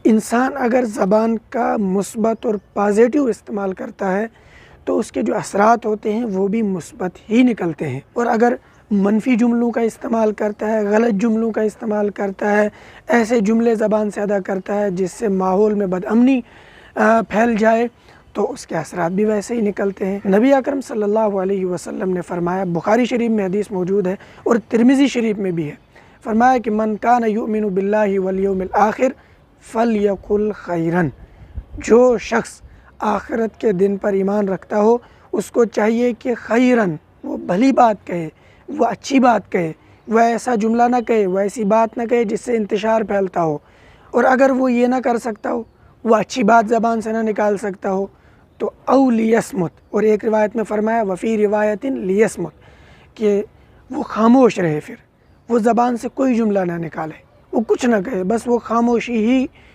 انسان اگر زبان کا مثبت اور پازیٹیو استعمال کرتا ہے تو اس کے جو اثرات ہوتے ہیں وہ بھی مثبت ہی نکلتے ہیں، اور اگر منفی جملوں کا استعمال کرتا ہے، غلط جملوں کا استعمال کرتا ہے، ایسے جملے زبان سے ادا کرتا ہے جس سے ماحول میں بدامنی پھیل جائے، تو اس کے اثرات بھی ویسے ہی نکلتے ہیں۔ نبی اکرم صلی اللہ علیہ وسلم نے فرمایا، بخاری شریف میں حدیث موجود ہے اور ترمذی شریف میں بھی ہے، فرمایا کہ من کان یؤمن باللہ والیوم الآخر فلیقل خیرن، جو شخص آخرت کے دن پر ایمان رکھتا ہو اس کو چاہیے کہ خیرن، وہ بھلی بات کہے، وہ اچھی بات کہے، وہ ایسا جملہ نہ کہے، وہ ایسی بات نہ کہے جس سے انتشار پھیلتا ہو، اور اگر وہ یہ نہ کر سکتا ہو، وہ اچھی بات زبان سے نہ نکال سکتا ہو، تو او لیسمت، اور ایک روایت میں فرمایا وفی روایت لیسمت، کہ وہ خاموش رہے، پھر وہ زبان سے کوئی جملہ نہ نکالے، وہ کچھ نہ کہے، بس وہ خاموشی ہی